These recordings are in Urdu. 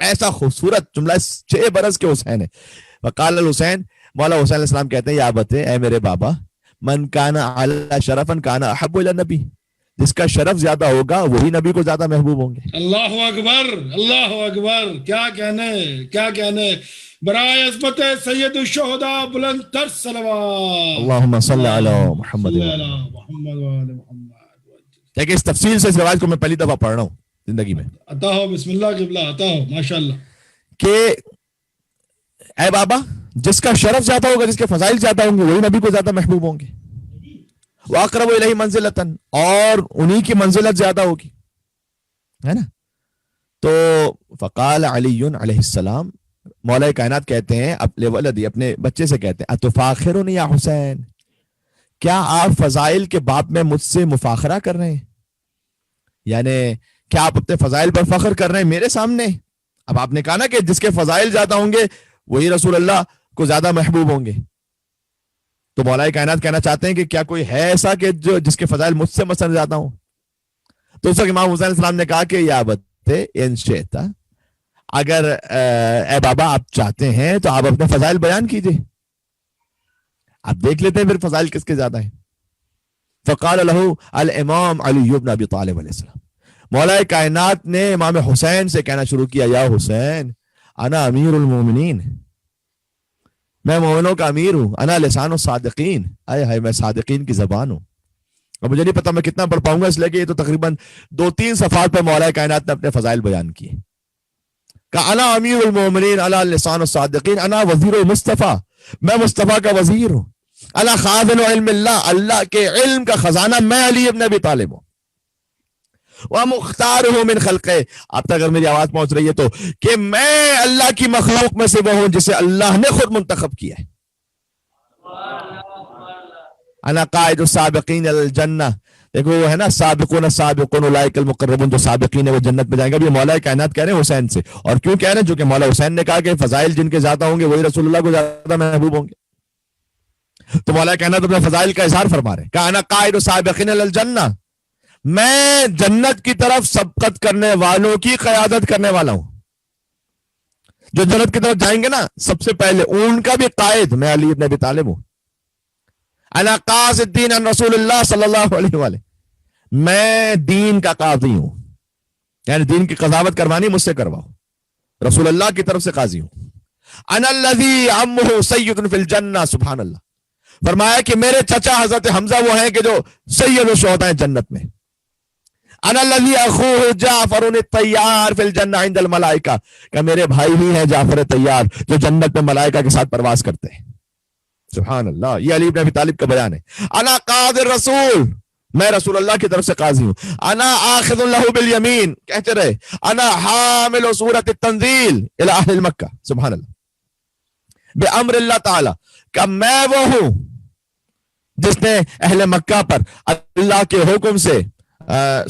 ایسا خوبصورت جملہ 6 برس کے حسین ہے. وقال الحسین, مولا حسین علیہ السلام کہتے ہیں یا ابت, اے میرے بابا, من کان علی شرفن کان احب الی النبی, جس کا شرف زیادہ ہوگا وہی نبی کو زیادہ محبوب ہوں گے. اللہ اکبر, اللہ اکبر, کیا کہنے, کیا کہنے. برائے عظمت سید الشہداء بلند تر صلوات. اللہم صلی علی محمد. صلی علی محمد و آل محمد. لیکن اس تفصیل سے اس روایت کو میں پہلی دفعہ پڑھ رہا ہوں زندگی میں. عطا ہو, بسم اللہ قبلہ, عطا ہو, ماشاءاللہ. کہ اے بابا, جس کا شرف زیادہ ہوگا, جس کے فضائل زیادہ ہوں گے, وہی نبی کو زیادہ محبوب ہوں گے. وَأَقْرَبُ إِلَيْهِ مَنزِلَةً, اور انہی کی منزلت زیادہ ہوگی, ہے نا. تو فقال علی علیہ السلام, مولا کائنات کہتے ہیں اپنے ولدی, اپنے بچے سے کہتے ہیں اتفاخرون یا حسین, کیا آپ فضائل کے باب میں مجھ سے مفاخرہ کر رہے ہیں؟ یعنی کیا آپ اپنے فضائل پر فخر کر رہے ہیں میرے سامنے؟ اب آپ نے کہا نا کہ جس کے فضائل زیادہ ہوں گے وہی رسول اللہ کو زیادہ محبوب ہوں گے. تو مولا کائنات کہنا چاہتے ہیں کہ کیا کوئی ہے ایسا کہ جس کے فضائل مجھ سے مثلا زیادہ ہوں؟ تو اس وقت امام حسین علیہ السلام نے کہا کہ یا بتے ان شئت, اگر اے بابا آپ چاہتے ہیں تو آپ اپنے فضائل بیان کیجئے, آپ دیکھ لیتے ہیں پھر فضائل کس کے زیادہ ہیں. فقال له الامام علی بن ابی طالب علیہ السلام, مولا کائنات نے امام حسین سے کہنا شروع کیا, یا حسین انا امیر المومنین, میں مومنوں کا امیر ہوں. انا لسان الصادقین, آئے ہائے میں صادقین کی زبان ہوں. اور مجھے نہیں پتا میں کتنا پڑھ پاؤں گا, اس لیے کہ یہ تو تقریباً 2-3 صفحات پہ مولا کائنات نے اپنے فضائل بیان کیے. کہ انا امیر المومنین, انا لسان الصادقین, انا وزیر المصطفیٰ, میں مصطفیٰ کا وزیر ہوں. انا خازن علم اللہ, اللہ کے علم کا خزانہ میں علی ابن ابی طالب ہوں. وَمُخْتَارُهُ مِنْ خَلْقِهِ, اب تک اگر میری آواز پہنچ رہی ہے تو, کہ میں اللہ کی مخلوق میں سے وہ ہوں جسے اللہ نے خود منتخب کیا ہے. انا قائد السابقین الجنہ, دیکھو وہ ہے نا سابقون السابقون اولئک المقربون, جو سابقین ہے وہ جنت میں جائیں گے. اب یہ مولا کائنات کہہ رہے ہیں حسین سے, اور کیوں کہہ رہے ہیں؟ جو کہ مولا حسین نے کہا کہ فضائل جن کے زیادہ ہوں گے وہی رسول اللہ کو زیادہ محبوب ہوں گے. تو مولا کائنات اپنے فضائل کا اظہار فرما رہے ہیں. کہ انا قائد السابقین الجنہ, میں جنت کی طرف سبقت کرنے والوں کی قیادت کرنے والا ہوں. جو جنت کی طرف جائیں گے نا سب سے پہلے, ان کا بھی قائد میں علی ابن ابی طالب ہوں. انا قاضی الدین عن رسول اللہ صلی اللہ علیہ وآلہ, میں دین کا قاضی ہوں, یعنی دین کی قضاوت کروانی مجھ سے کرواؤ, رسول اللہ کی طرف سے قاضی ہوں. انا الذی عمہ سید فی الجنہ, سبحان اللہ. فرمایا کہ میرے چچا حضرت حمزہ وہ ہیں کہ جو سید الشہداء ہیں جنت میں. انا الذی اخوہ جعفر الطیار فی الجنہ عند الملائکہ, کہ میرے بھائی ہی ہیں جعفر طیار جو جنت میں ملائکہ کے ساتھ پرواز کرتے ہیں. سبحان اللہ, یہ علی بن ابی طالب کا بیان ہے. انا قاضی الرسول, میں رسول اللہ کی طرف سے قاضی ہوں. انا آخذ لہ بالیمین, کہتے رہے. انا حامل سورۃ التنزیل الی اہل مکہ, سبحان اللہ, بامر اللہ تعالی, کہ میں وہ ہوں جس نے اہل مکہ پر اللہ کے حکم سے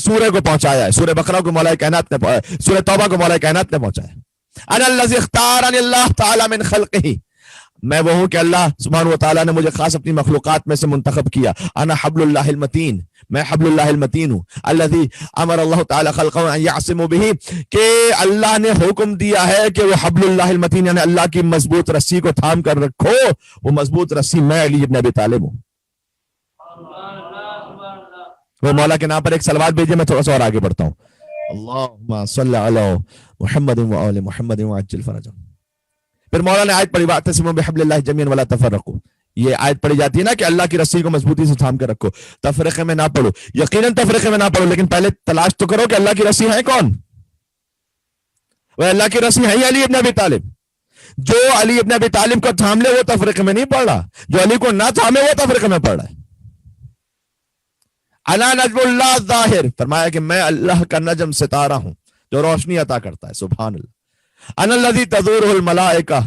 سورہ کو پہنچایا ہے. سورہ بقرہ کو مولا کائنات نے, سورہ توبہ کو مولا کائنات نے پہنچایا. انا الذی اختارنی اللہ تعالی من خلقہ, میں وہ ہوں کہ اللہ سبحانہ و تعالیٰ نے مجھے خاص اپنی مخلوقات میں سے منتخب کیا. انا حبل اللہ المتین, میں حبل اللہ المتین ہوں. الذی امر اللہ تعالی خلقہ ان یعصموا بہ, کہ اللہ نے حکم دیا ہے کہ وہ حبل اللہ المتین, یعنی اللہ کی مضبوط رسی کو تھام کر رکھو. وہ مضبوط رسی میں علی ابن ابی طالب ہوں. وہ مولا کے نام پر ایک صلوات بھیجیے, میں تھوڑا سا اور آگے بڑھتا ہوں. اللہم صلی علی محمد و آل محمد وعجل فرجهم. پھر مولا نے آیت پڑھی, واعتصموا بحبل اللہ جميعا ولا تفرقوا. یہ آیت پڑھی جاتی ہے نا کہ اللہ کی رسی کو مضبوطی سے تھام کر رکھو, تفرقے میں نہ پڑھو. یقیناً تفرقے میں نہ پڑھو, لیکن پہلے تلاش تو کرو کہ اللہ کی رسی ہے کون. وہ اللہ کی رسی ہے علی ابن ابی طالب. جو علی ابن ابی طالب کو تھام لے وہ تفرقے میں نہیں پڑھ رہا, جو علی کو نہ تھامے وہ تفرقے میں پڑھ رہا ہے. انا نجم اللہ ظاہر, فرمایا کہ میں اللہ کا نجم ستارہ ہوں جو روشنی عطا کرتا ہے. سبحان اللہ. انا الذی تزورہ الملائکہ,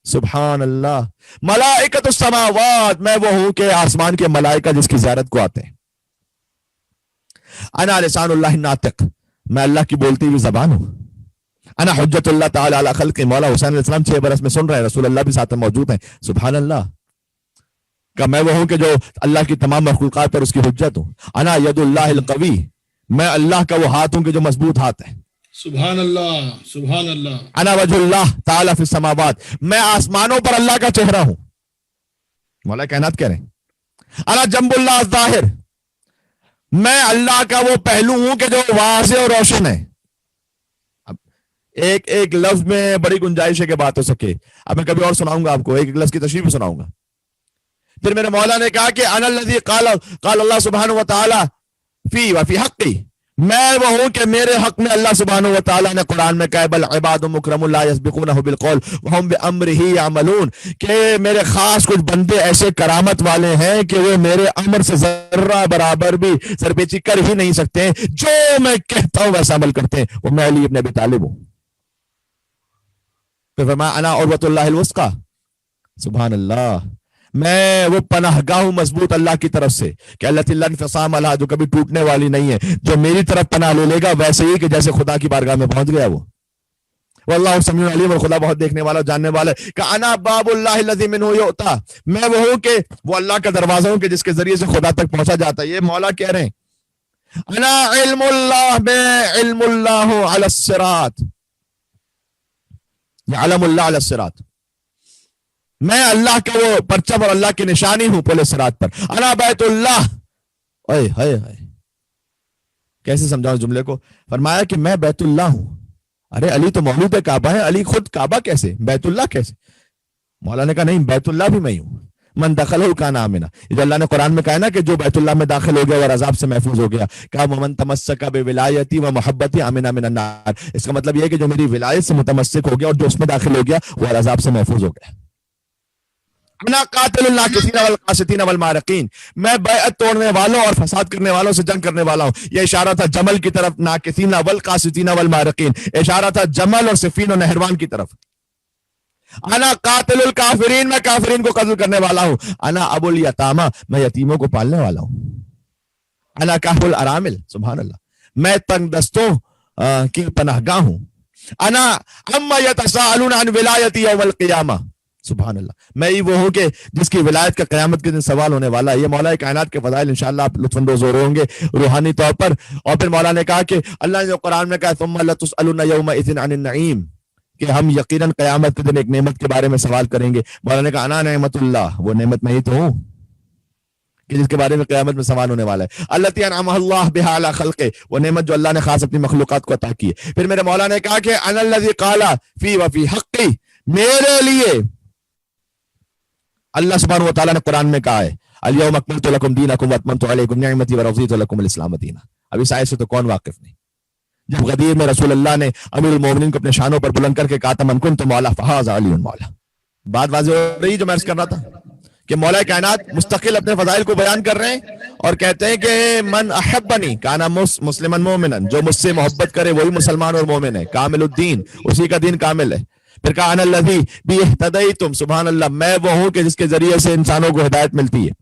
سبحان اللہ. ملائکۃ السماوات, میں وہ ہوں کہ آسمان کے ملائکہ جس کی زیارت کو آتے ہیں. انا لسان اللہ الناطق, میں اللہ کی بولتی ہوئی زبان ہوں. انا حجت اللہ تعالی علی خلق, مولا حسین علیہ السلام 6 برس میں سن رہے ہیں, رسول اللہ بھی ساتھ میں موجود ہیں. سبحان اللہ. کہ میں وہ ہوں کہ جو اللہ کی تمام مخلوقات پر اس کی حجت ہوں. انا ید اللہ القوی, میں اللہ کا وہ ہاتھ ہوں کہ جو مضبوط ہاتھ ہے. سبحان اللہ سبحان اللہ. انا وجہ اللہ تعالی فی السماوات، میں آسمانوں پر اللہ کا چہرہ ہوں. مولا کائنات کہہ رہے ہیں انا جنب اللہ الظاہر، میں اللہ کا وہ پہلو ہوں کہ جو واضح اور روشن ہے. اب ایک ایک لفظ میں بڑی گنجائش ہے کہ بات ہو سکے. اب میں کبھی اور سناؤں گا آپ کو، ایک ایک لفظ کی تشریح سناؤں گا. پھر میرے مولا نے کہا کہ انا الذی قال اللہ سبحانہ و تعالی فی وفی حقی، میں وہ ہوں کہ میرے حق میں اللہ سبحانہ و تعالیٰ نے قرآن میں کہا بل عباد مکرم لا یسبقونہ بالقول وہم بامرہ یعملون، کہ میرے خاص کچھ بندے ایسے کرامت والے ہیں کہ وہ میرے امر سے ذرہ برابر بھی سرپیچی کر ہی نہیں سکتے، جو میں کہتا ہوں ویسا عمل کرتے ہیں. وہ میں علی ابن ابی طالب ہوں. پھر فرمایا انا عروۃ اللہ الوثقی، سبحان اللہ، میں وہ پناہ گاہ ہوں مضبوط اللہ کی طرف سے کہ اللہ تعالیٰ کی فسام اللہ جو کبھی ٹوٹنے والی نہیں ہے. جو میری طرف پناہ لے لے گا ویسے ہی کہ جیسے خدا کی بارگاہ میں پہنچ گیا. وہ واللہ سمیع علیم، اور خدا بہت دیکھنے والا جاننے والا ہے. کہ انا باب اللہ الذی منہ یؤتی، میں وہ ہوں کہ وہ اللہ کا دروازہ ہوں کہ جس کے ذریعے سے خدا تک پہنچا جاتا ہے. یہ مولا کہہ رہے ہیں انا علم اللہ، میں علم اللہ علی الصراط، علم اللہ علی الصراط، میں اللہ کا وہ پرچم اور اللہ کی نشانی ہوں پل صراط پر. انا بیت اللہ، اے ہائے ہائے، کیسے سمجھاؤں جملے کو؟ فرمایا کہ میں بیت اللہ ہوں. ارے علی تو مولود کعبہ ہے، علی خود کعبہ کیسے، بیت اللہ کیسے؟ مولا نے کہا نہیں، بیت اللہ بھی میں ہوں. من دخلہ کان آمنا، جو اللہ نے قرآن میں کہا نا کہ جو بیت اللہ میں داخل ہو گیا اور عذاب سے محفوظ ہو گیا. کہا ومن تمسک بولایتی و محبتی آمنا من النار، اس کا مطلب یہ ہے کہ جو میری ولایت سے متمسک ہو گیا اور جو اس میں داخل ہو گیا وہ عذاب سے محفوظ ہو گیا. انا قاتل الناکثین والقاسطین والمارقین، میں بیعت توڑنے والوں اور فساد کرنے والوں سے جنگ کرنے والا ہوں. یہ اشارہ تھا جمل کی طرف، ناکثین والقاسطین والمارقین، اشارہ تھا جمل اور صفین و نہروان کی طرف. انا قاتل الکافرین، میں کافرین کو قتل کرنے والا ہوں. انا ابو الیتامہ، میں یتیموں کو پالنے والا ہوں. انا کہف الارامل، سبحان اللہ، میں تنگ دستوں کی پناہ گاہ ہوں. انا اما یتساءلون عن ولایتی یوم القیامہ، سبحان اللہ، میں ہی وہ ہوں کہ جس کی ولایت کا قیامت کے دن سوال ہونے والا ہے. یہ مولا کائنات کے فضائل انشاءاللہ آپ لطف اندوز ہو رہے ہوں گے روحانی طور پر. اور پھر مولا نے کہا کہ اللہ نے جو قرآن میں کہا ثم لتسألن یومئذ عن النعیم، کہ ہم یقیناً قیامت کے دن ایک نعمت کے بارے میں سوال کریں گے. مولا نے کہا انا نعمت اللہ، وہ نعمت میں ہی تو ہوں کہ جس کے بارے میں قیامت میں سوال ہونے والا ہے. التی انعم اللہ بها علی خلقہ، وہ نعمت جو اللہ نے خاص اپنی مخلوقات کو عطا کی ہے. پھر میرے مولا نے کہا کہ انا الذی قال فی وفی حقی، میرے لیے اللہ سبحانہ و تعالیٰ نے قرآن میں کہا ہے الیوم اکملت لکم دینکم واتممت علیکم نعمتی ورضیت لکم الاسلام دینا. اب اس آیت سے تو کون واقف نہیں؟ جب غدیر میں رسول اللہ نے امیر المومنین کو اپنے شانوں پر بلند کر کے کہا تھا من کنت مولا فہذا علی مولا. بات واضح ہو رہی جو میں عرض کر رہا تھا کہ مولا کائنات مستقل اپنے فضائل کو بیان کر رہے ہیں اور کہتے ہیں کہ من احبنی کانا مسلما مومنا، جو مجھ سے محبت کرے وہی مسلمان اور مومن ہے، کامل الدین، اسی کا دین کامل ہے. پھر کہا انا الذی بہ اہتدیتم، سبحان اللہ، میں وہ ہوں کہ جس کے ذریعے سے انسانوں کو ہدایت ملتی ہے.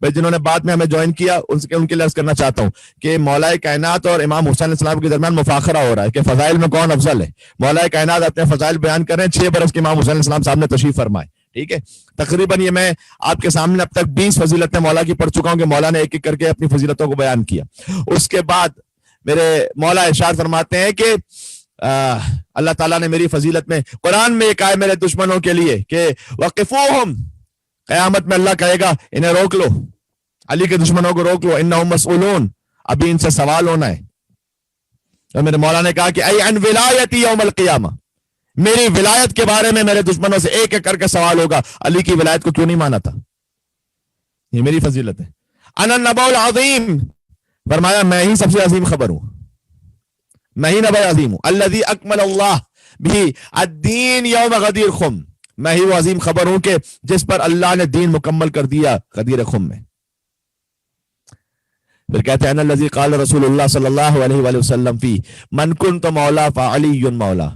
بھائی جنہوں نے بعد میں ہمیں جوائن کیا ان کے لیے عرض کرنا چاہتا ہوں کہ مولا کائنات اور امام حسین علیہ السلام کے درمیان مفاخرہ ہو رہا ہے کہ فضائل میں کون افضل ہے. مولا کائنات اپنے فضائل بیان کر رہے ہیں، 6 برس کے امام حسین علیہ السلام صاحب نے تشریف فرمائے. ٹھیک ہے، تقریباً یہ میں آپ کے سامنے اب تک 20 فضیلتیں مولا کی پڑھ چکا ہوں کہ مولا نے ایک ایک کر کے اپنی فضیلتوں کو بیان کیا. اس کے بعد میرے مولا ارشاد فرماتے ہیں کہ اللہ تعالیٰ نے میری فضیلت میں قرآن میں ایک آئے میرے دشمنوں کے لیے کہ وقفوہم، قیامت میں اللہ کہے گا انہیں روک لو، علی کے دشمنوں کو روک لو، انہم مسئولون، ابھی ان سے سوال ہونا ہے. اور میرے مولا نے کہا کہ ای عن ولایتی یوم القیامہ، میری ولایت کے بارے میں میرے دشمنوں سے ایک ایک کر کے سوال ہوگا، علی کی ولایت کو کیوں نہیں مانا تھا. یہ میری فضیلت ہے. انا النبأ العظیم، فرمایا میں ہی سب سے عظیم خبر ہوں، میں ہی نبی عظیم ہوں. الذی اکمل اللہ بھی الدین یوم غدیر خم، میں ہی وہ عظیم خبر ہوں کہ جس پر اللہ نے دین مکمل کر دیا غدیر خم میں. پھر کہتے ہیں الذی قال رسول اللہ صلی اللہ علیہ وآلہ وسلم فی من کنت مولا فعلی مولا،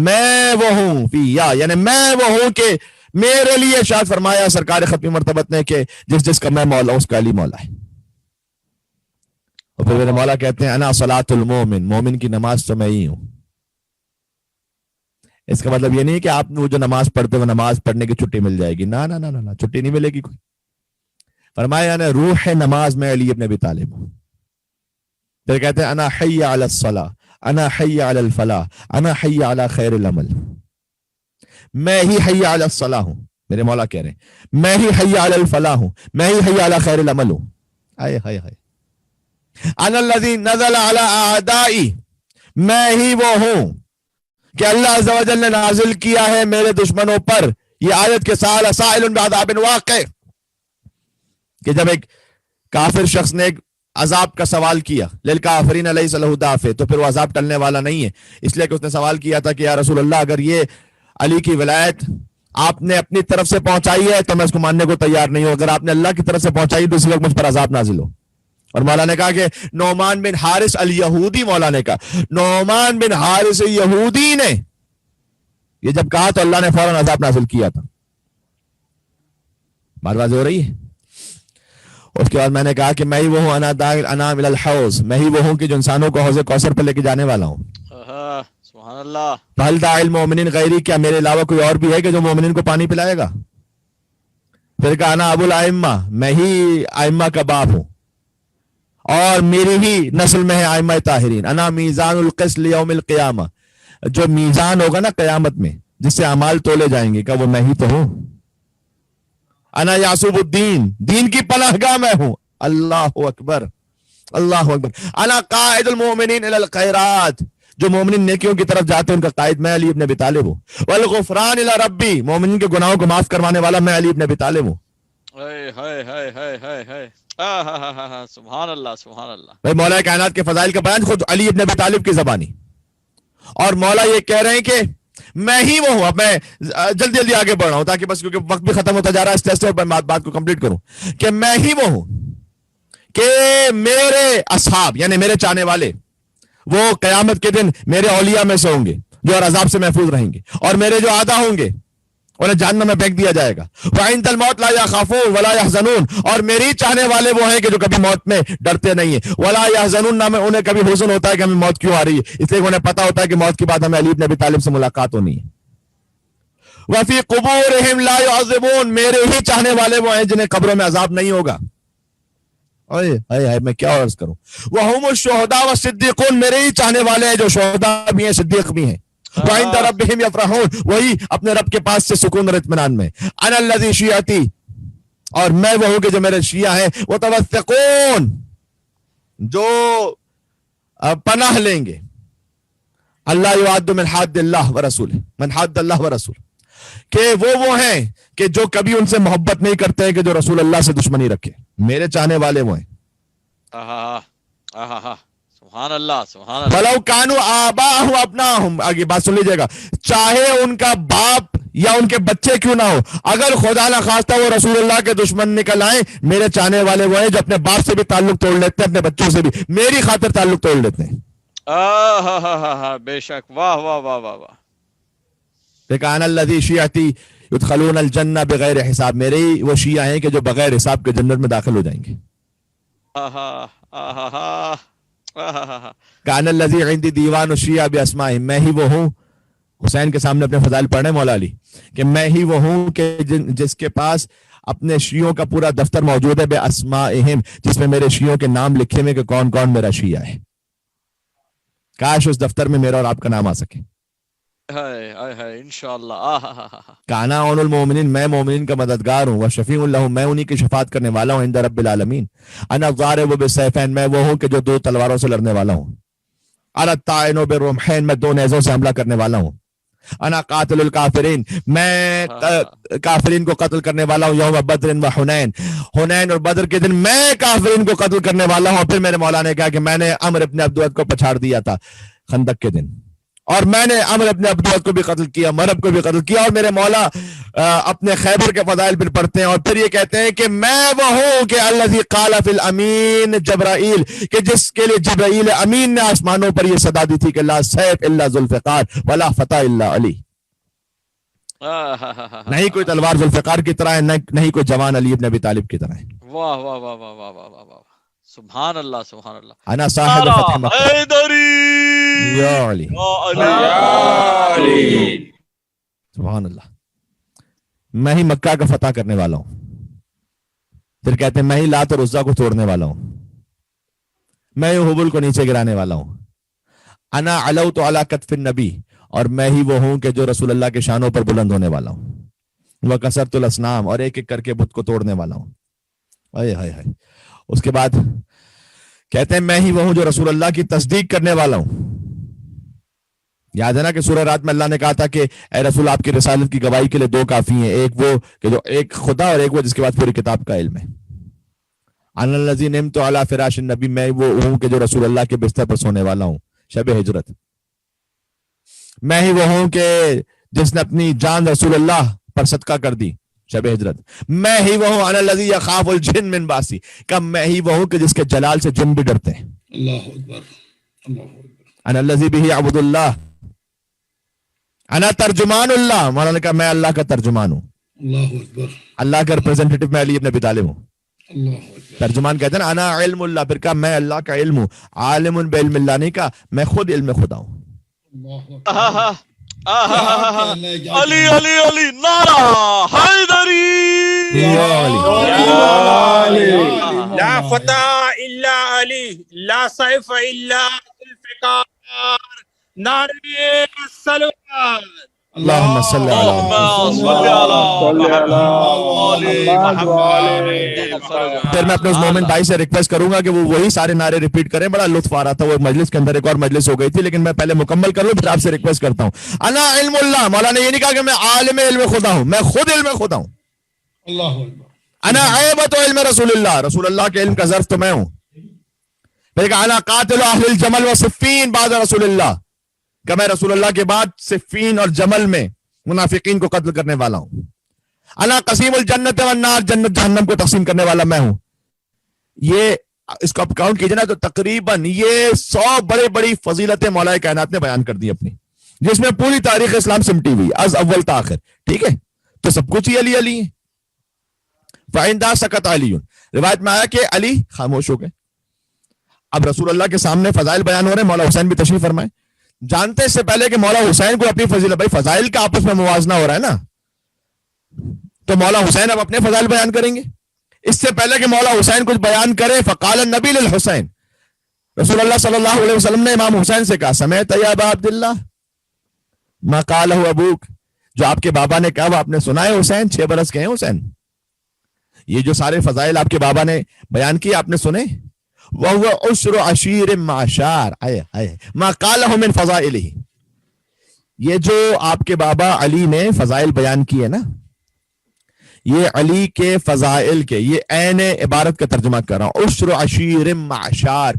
میں وہ ہوں فی یا، یعنی میں وہ ہوں کہ میرے لیے ارشاد فرمایا سرکار ختمی مرتبت نے کہ جس کا میں مولا اس کا علی مولا ہے. اور پھر میرے مولا کہتے ہیں انا صلاۃ المومن، مومن کی نماز تو میں ہی ہوں. اس کا مطلب یہ نہیں کہ آپ وہ جو نماز پڑھتے وہ نماز پڑھنے کی چھٹی مل جائے گی، نہ چھٹی نہیں ملے گی کوئی. فرمایا نا روح نماز میں علی ابن ابی طالب ہوں. پھر کہتے ہیں انا حی علی الصلاۃ، انا حی علی الفلاح انا حی علی خیر العمل. میں ہی حی علی الصلاح ہوں، میرے مولا کہہ رہے ہیں میں ہی حی علی الفلاح ہوں، میں ہی حی علی خیر العمل ہوں. آئے ہائے ہائے. انا الذی نزل علی اعدائی، میں ہی وہ ہوں کہ اللہ عز و جل نے نازل کیا ہے میرے دشمنوں پر. یہ آیت کے سال سائل بعذاب واقع، کہ جب ایک کافر شخص نے ایک عذاب کا سوال کیا، للکافرین لیس لہ دافع، تو پھر وہ عذاب ٹلنے والا نہیں ہے، اس لیے کہ اس نے سوال کیا تھا کہ یا رسول اللہ اگر یہ علی کی ولایت آپ نے اپنی طرف سے پہنچائی ہے تو میں اس کو ماننے کو تیار نہیں ہوں، اگر آپ نے اللہ کی طرف سے پہنچائی تو اسی وقت مجھ پر عذاب نازل ہو. اور مولا نے کہا کہ نعمان بن حارث الیہودی، مولا نے کہا نعمان بن حارث یہودی نے یہ جب کہا تو اللہ نے فوراً عذاب نازل کیا تھا. بات واضح ہو رہی ہے. اس کے بعد میں نے کہا کہ میں ہی وہ ہوں انا داعی الانام الی الحوض، میں ہی وہ ہوں کہ جو انسانوں کو حوض کوثر پہ لے کے جانے والا ہوں. سبحان اللہ. فہل داعی المؤمنین غیری، کیا میرے علاوہ کوئی اور بھی ہے کہ جو مومنین کو پانی پلائے گا؟ پھر کہا انا ابو الائمہ، میں ہی ائمہ کا باپ ہوں اور میری ہی نسل میں ہے ائمہ طاہرین. انا میزان القسط لیوم القیامہ، جو میزان ہوگا نا قیامت میں جس سے اعمال تولے جائیں گے، کہ وہ میں ہی تو ہوں. انا یعصوب الدین، دین کی پناہ گاہ میں ہوں. اللہ اکبر اللہ اکبر. انا قائد المؤمنین الی الخیرات، جو مومنین نیکیوں کی طرف جاتے ہیں ان کا قائد میں علی ابن ابی طالب ہوں. والغفران الی ربی، مومنین کے گناہوں کو معاف کروانے والا میں علی ابن ابی طالب ہوں. سبحان اللہ سبحان اللہ. بھائی مولا کائنات کے فضائل کا بیان خود علی ابن ابی طالب کی زبانی، اور مولا یہ کہہ رہے ہیں کہ میں ہی وہ ہوں. اب میں جلدی جلدی آگے بڑھ رہا ہوں تاکہ بس کیونکہ وقت بھی ختم ہوتا جا رہا ہے، اس طرح سے بات کو کمپلیٹ کروں کہ میں ہی وہ ہوں کہ میرے اصحاب یعنی میرے چاہنے والے وہ قیامت کے دن میرے اولیاء میں سے ہوں گے جو اور عذاب سے محفوظ رہیں گے، اور میرے جو آدھا ہوں گے انہیں جہنم میں پھینک دیا جائے گا. وَعِندَ الْمَوْتِ لَا يَخَافُونَ وَلَا يَحْزَنُونَ، اور میری چاہنے والے وہ ہیں کہ جو کبھی موت میں ڈرتے نہیں ہیں. وَلَا يَحْزَنُونَ، نہ میں انہیں کبھی حزن ہوتا ہے کہ ہمیں موت کیوں آ رہی ہے، اس لیے انہیں پتا ہوتا ہے کہ موت کے بعد ہمیں علی بن ابی طالب سے ملاقات ہونی ہے. وَفِي قُبُورِهِمْ لَا يُعَذِّبُونَ، میرے ہی چاہنے والے وہ ہیں جنہیں قبروں میں عذاب نہیں ہوگا. میں کیا عرض کروں. وَهُمُ الشُّهَدَاءُ وَالصِّدِّيقُونَ، میرے ہی چاہنے والے ہیں جو شہداء بھی ہیں صدیق بھی ہیں. وَعِندَ رَبِّهِمْ يَفْرَحُونَ، وہی اپنے رب کے پاس سے سکون اور اطمینان میں. انا الذی شیعتی، اور میں وہ ہوں کہ جو میرے شیعہ ہیں. وَتَوَثِّقُونَ، جو پناہ لیں گے. اللہ یعد من حاد اللہ ورسولہ، من حاد اللہ ورسولہ، کہ وہ ہیں کہ جو کبھی ان سے محبت نہیں کرتے ہیں کہ جو رسول اللہ سے دشمنی رکھے. میرے چاہنے والے وہ ہیں. سبحان اللہ سبحان اللہ. فَلَوْ كَانُوا آبَاءَهُمْ وَأَبْنَاءَهُمْ، آگے بات سن لیجیے گا، چاہے ان کا باپ یا ان کے بچے کیوں نہ ہو، اگر خدا نہ خواستہ وہ رسول اللہ کے دشمن نکل آئیں، میرے چاہنے والے وہ ہیں جو اپنے باپ سے بھی تعلق توڑ لیتے ہیں، اپنے بچوں سے بھی میری خاطر تعلق توڑ لیتے ہیں. بے شک. واہ واہ واہ واہ واہ. انا الذی شیعتی یدخلون الجنہ بغیر حساب، میرے ہی وہ شیعہ ہیں کہ جو بغیر حساب کے جنت میں داخل ہو جائیں گے. کان الذی عندی دیوان الشیعہ باسمائہم، میں ہی وہ ہوں، حسین کے سامنے اپنے فضائل پڑھنے مولا علی، کہ میں ہی وہ ہوں کہ جس کے پاس اپنے شیعوں کا پورا دفتر موجود ہے باسمائہم، جس میں میرے شیعوں کے نام لکھے ہوئے کہ کون کون میرا شیعہ ہے. کاش اس دفتر میں میرا اور آپ کا نام آ سکے. انشاءاللہ. کانا اون المومنین، میں مومنین کا مددگار ہوں. وشفیع لہم، میں انہی کی شفاعت کرنے والا ہوں. عند رب العالمین. انا الضارب بالسیفین، میں وہ ہوں کہ جو دو تلواروں سے لڑنے والا ہوں. انا الطاعن بالرمحین، میں دو نیزوں سے حملہ کرنے والا ہوں. انا قاتل الکافرین، میں کافرین کو قتل کرنے والا ہوں. یوم بدر و حنین، حنین اور بدر کے دن میں کافرین کو قتل کرنے والا ہوں. پھر میرے مولا نے کہا کہ میں نے عمرو ابن عبدود کو پچھاڑ دیا تھا خندق کے دن، اور میں نے عمرو ابن عبدود کو بھی قتل کیا، مرب کو بھی قتل کیا. اور میرے مولا اپنے خیبر کے فضائل پھر پڑھتے ہیں اور پھر یہ کہتے ہیں کہ میں وہ ہوں کہ الذی قال فی الامین جبرائیل، کہ جس کے لیے جبرائیل امین نے آسمانوں پر یہ صدا دی تھی کہ لا سیف الا ذوالفقار ولا فتح الا علی، نہیں کوئی تلوار ذوالفقار کی طرح ہے، نہیں کوئی جوان علی ابن ابی طالب کی طرح ہے. واہ واہ واہ واہ واہ واہ واہ. سبحان اللہ سبحان اللہ. انا صاحب فتح مکہ حیدری یا علی علی. سبحان اللہ. میں ہی مکہ کا فتح کرنے والا ہوں. پھر کہتے ہیں میں ہی لات اور عزا کو توڑنے والا ہوں، میں ہی حبل کو نیچے گرانے والا ہوں. انا علوت علی کتف النبی، اور میں ہی وہ ہوں کہ جو رسول اللہ کے شانوں پر بلند ہونے والا ہوں، وکسرت الاسنام، اور ایک ایک کر کے بت کو توڑنے والا ہوں. ہائے ہائے ہائے. اس کے بعد کہتے ہیں میں ہی وہ ہوں جو رسول اللہ کی تصدیق کرنے والا ہوں. یاد ہے نا کہ سورہ رات میں اللہ نے کہا تھا کہ اے رسول آپ کی رسالت کی گواہی کے لیے دو کافی ہیں، ایک وہ کہ جو ایک خدا، اور ایک وہ جس کے بعد پوری کتاب کا علم ہے. انا الذی نمت علی فراش النبی، میں وہ ہوں کہ جو رسول اللہ کے بستر پر سونے والا ہوں شب ہجرت. میں ہی وہ ہوں کہ جس نے اپنی جان رسول اللہ پر صدقہ کر دی شب ہجرت. میں ہی وہ ہوں انا الذی یخاف الجن من باسی، کہ میں ہی وہ ہوں کہ جس کے جلال سے جن بھی ڈرتے ہیں. اللہ اکبر، اللہ اکبر. انا الذی بہ عبد اللہ، انا ترجمان اللہ، مولانا نے کہا میں اللہ کا ترجمان ہوں. اللہ اکبر، اللہ کا ریپرزینٹیٹو میں علی ابن ابی طالب ہوں. اللہ اکبر. ترجمان کہتے ہیں نا انا علم اللہ، پھر کہا میں اللہ کا علم ہوں. عالم بعلم اللہ نہیں کہا میں خود علم خدا ہوں. اللہ آہا اکبر. آہا علی علی علی نعرہ حیدری. لا فتح الا علی، لا سیف الا ذوالفقار. نعرہ الصلوات. اللہم صلی علی پھر میں اپنے اس مومن بھائی سے ریکویسٹ کروں گا کہ وہ وہی سارے نعرے ریپیٹ کریں. بڑا لطف آ رہا تھا، وہ مجلس کے اندر ایک اور مجلس ہو گئی تھی، لیکن میں پہلے مکمل کر لوں پھر آپ سے ریکویسٹ کرتا ہوں. انا علم اللہ، مولانا نے یہ نہیں کہا کہ میں عالم علم خدا ہوں، میں خود علم خدا ہوں. اللہ اکبر. انا عیبت علم رسول اللہ، رسول اللہ کے علم کا ظرف تو میں ہوں. پھر کہا انا قاتل اہل الجمل و صفین بعد رسول اللہ، کہ میں رسول اللہ کے بعد صفین اور جمل میں منافقین کو قتل کرنے والا ہوں. انا قسیم الجنت والنار، جنت جہنم کو تقسیم کرنے والا میں ہوں. یہ اس کو آپ کاؤنٹ کیجئے نا تو تقریباً یہ 100 بڑی بڑی فضیلتیں مولا کائنات نے بیان کر دی اپنی، جس میں پوری تاریخ اسلام سمٹی ہوئی از اول تا آخر. ٹھیک ہے، تو سب کچھ ہی علی علی ہے. فَعِنْدَا سَكَتَ عَلِيٌّ، روایت میں آیا کہ علی خاموش ہو گئے. اب رسول اللہ کے سامنے فضائل بیان ہو رہے ہیں، مولا حسین بھی تشریف فرمائے. جانتے اس سے پہلے کہ مولا حسین کو اپنی فضیلت، بھائی فضائل کا آپس میں موازنہ ہو رہا ہے نا، تو مولا حسین اب اپنے فضائل بیان کریں گے. اس سے پہلے کہ مولا حسین کچھ بیان کرے، فقال النبی للحسین، رسول اللہ صلی اللہ علیہ وسلم نے امام حسین سے کہا سمعت یا ابا عبداللہ ما قالہ ابوک، جو آپ کے بابا نے کہا وہ آپ نے سنا ہے حسین؟ 6 برس کے ہیں حسین، یہ جو سارے فضائل آپ کے بابا نے بیان کیے آپ نے سنے؟ وَهُوَ عُشْرُ عَشِيرٍ مَعَشَارٍ مَا قَالَهُ مِنْ فَضَائِلِهِ. یہ جو آپ کے بابا علی نے فضائل بیان کیے نا، یہ علی کے فضائل کے، یہ عین عبارت کا ترجمہ کر رہا ہوں. عُشْرُ عَشِيرٍ مَعَشَارٍ،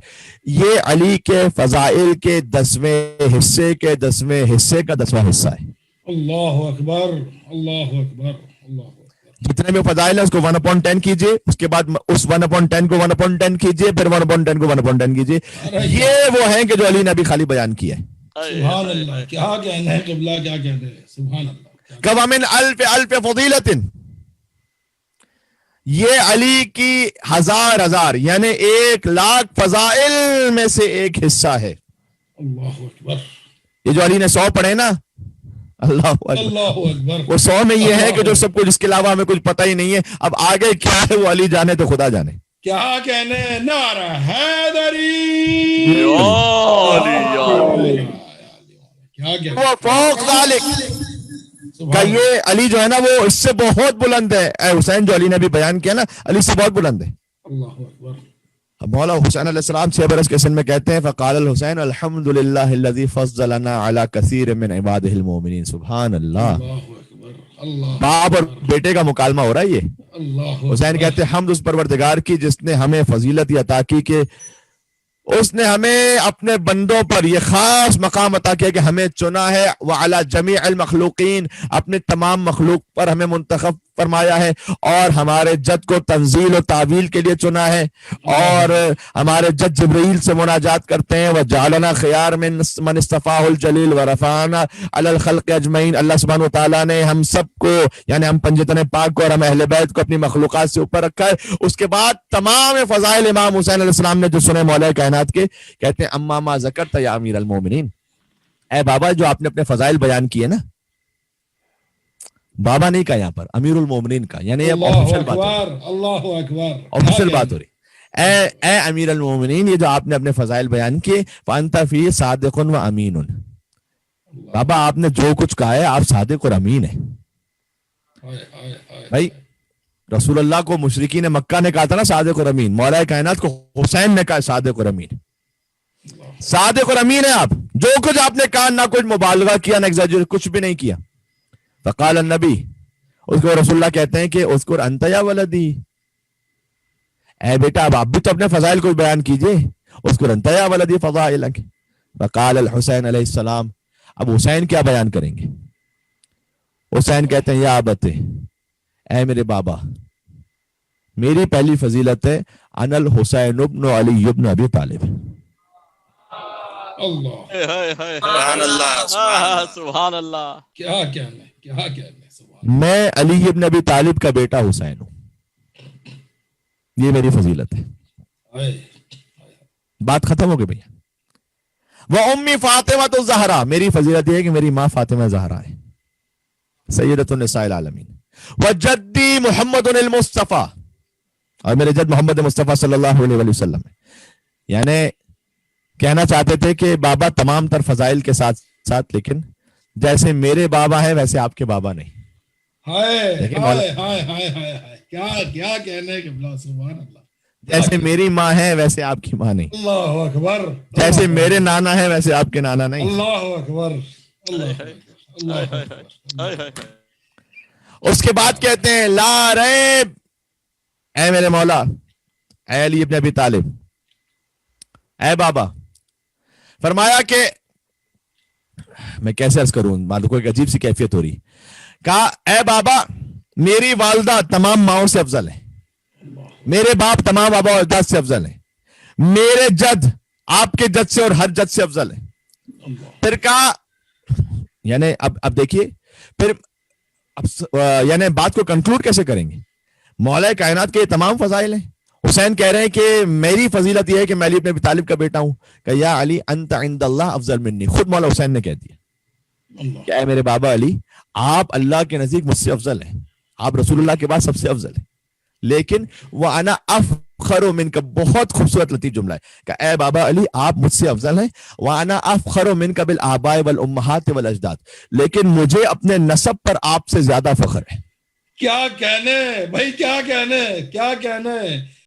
یہ علی کے فضائل کے 10ویں حصے کے 10ویں حصے کا 10واں حصہ ہے. اللہ اکبر، اللہ اکبر، اللہ اکبر. جتنے بھی فضائل ہیں اس کو 1/10 کیجئے، اس کے بعد اس 1/10 کو 1/10 کیجئے، پھر 1/10 کو 1/10 کیجئے. یہ وہ ہیں کہ جو علی نے ابھی خالی بیان کیا ہے. سبحان اللہ، کیا کہنا ہے قبلہ، کیا کہنا ہے، سبحان اللہ. کَوَمِنْ أَلْفِ فَضِيلَةٍ، یہ علی کی 1000 یعنی 1,00,000 فضائل میں سے ایک حصہ ہے. اللہ اکبر، یہ جو علی نے 100 پڑھے نا، اللہ اکبر، اللہ اکبر. وہ 100 میں یہ ہے کہ جو سب کچھ اس کے علاوہ ہمیں کچھ پتہ ہی نہیں ہے. اب آگے کیا ہے وہ علی جانے تو خدا جانے. کیا کہنے، نعرہ حیدری. کیا کہنے، وہ فوق ذالک، کہ یہ علی جو ہے نا وہ اس سے بہت بلند ہے. اے حسین جو علی نے بھی بیان کیا نا، علی سے بہت بلند ہے. اللہ اکبر. مولا حسین علیہ السلام 6 برس کے سن میں کہتے ہیں فقال الحسین الحمدللہ الذی فضلنا علی کثیر من عبادہ المؤمنین. سبحان اللہ. اللہ اکبر، اللہ باپ اور بیٹے کا مکالمہ ہو رہا ہے یہ. اللہ حسین کہتے ہیں حمد اس پروردگار کی جس نے ہمیں فضیلت یہ عطا کی کہ اس نے ہمیں اپنے بندوں پر یہ خاص مقام عطا کیا کہ ہمیں چنا ہے، وعلی جمیع المخلوقین، اپنے تمام مخلوق پر ہمیں منتخب فرمایا ہے، اور ہمارے جد کو تنزیل و تعویل کے لیے چنا ہے، اور ہمارے جد جبرائیل سے مناجات کرتے ہیں. وجعلنا خیار من اصطفاہ الجلیل ورفعنا علی الخلق اجمعین. اللہ سبحانہ وتعالیٰ نے ہم سب کو، یعنی ہم پنجتن پاک کو اور ہم اہل بیت کو اپنی مخلوقات سے اوپر رکھا ہے. اس کے بعد تمام فضائل امام حسین علیہ السلام نے جو سنے مولا کائنات کے، کہتے ہیں اما ما ذکرت یا امیر المومنین، اے بابا جو آپ نے اپنے فضائل بیان کیے نا، بابا نہیں کہا یہاں پر، امیر المومنین کا، یعنی اب آفیشل بات ہو رہی، اللہ اکبر. آفیشل بات ہو رہی. اے امیر المومنین، یہ جو آپ نے اپنے فضائل بیان کیے، فانت فی صادق و امین، بابا آپ نے جو کچھ کہا ہے آپ صادق اور امین ہیں. بھائی رسول اللہ کو مشرکین مکہ نے کہا تھا نا صادق اور امین، مولا کائنات کو حسین نے کہا صادق اور امین. صادق اور امین ہے آپ، جو کچھ آپ نے کہا نہ کچھ مبالغہ کیا نہ ایگزیجریٹ، کچھ بھی نہیں کیا. فقال النبی، اس کو رسول اللہ کہتے ہیں کہ اذکر انت یا ولدی، اے بیٹا اب آپ بھی تو اپنے فضائل کو بیان کیجئے. اذکر انت یا ولدی فضائلک. فقال الحسین علیہ السلام، اب حسین کیا بیان کریں گے؟ حسین کہتے ہیں یا ابت، اے میرے بابا، میری پہلی فضیلت ہے انا الحسین ابن علی ابن ابی طالب. اللہ سبحان اللہ سبحان اللہ. کیا کہنا ہے، کیا کہنا ہے، سبحان میں علی ابن ابی طالب کا بیٹا حسین ہوں، یہ میری فضیلت ہے. اللہ. بات ختم ہو گئی بھیا. وہ امی فاطمہ تو زہرا، میری فضیلت یہ ہے کہ میری ماں فاطمہ زہرا ہے، سیدۃ النساء العالمین. وجدی محمد المصطفیٰ، اور میرے جد محمد مصطفیٰ صلی اللہ علیہ وآلہ وسلم ہے. یعنی کہنا چاہتے تھے کہ بابا تمام تر فضائل کے ساتھ ساتھ، لیکن جیسے میرے بابا ہے ویسے آپ کے بابا نہیں. ہائے لیکن ہائے ہائے ہائے ہائے ہائے، کیا کہنے ہے قبلہ، سبحان اللہ. جیسے میری ماں ہے ویسے آپ کی ماں نہیں، اللہ اکبر. جیسے میرے نانا ہے ویسے آپ کے نانا نہیں. اللہ اکبر. اللہ اکبر. اس کے بعد کہتے ہیں لا ریب، اے میرے مولا، اے علی ابن ابی طالب، اے بابا. فرمایا کہ میں کیسے عرض کروں، معلوم کو ایک عجیب سی کیفیت ہو رہی. کہا اے بابا، میری والدہ تمام ماؤں سے افضل ہے، میرے باپ تمام آبا و اجداد سے افضل ہے، میرے جد آپ کے جد سے اور ہر جد سے افضل ہے. پھر کہا، یعنی اب دیکھیے پھر یعنی بات کو کنکلوڈ کیسے کریں گے؟ مولا کائنات کے یہ تمام فضائل ہیں. حسین کہہ رہے ہیں کہ میری فضیلت یہ ہے کہ میں علی ابن ابی طالب کا بیٹا ہوں. کہ یا علی انت عند اللہ افضل منی، خود مولا حسین نے کہہ دیا کہ اے میرے بابا علی، آپ اللہ کے نزدیک مجھ سے افضل ہیں، آپ رسول اللہ کے بعد سب سے افضل ہیں. لیکن وَأَنَا أَفْخَرُ مِنْكَ، بہت خوبصورت لطیف جملہ ہے کہ اے بابا علی آپ مجھ سے افضل ہیں. وَأَنَا أَفْخَرُ مِنْكَ بِالْآبَاءِ وَالْأُمَّهَاتِ وَالْأَجْدَادِ، لیکن مجھے اپنے نسب پر آپ سے زیادہ فخر ہے. کیا کہنے بھائی، کیا کہنے.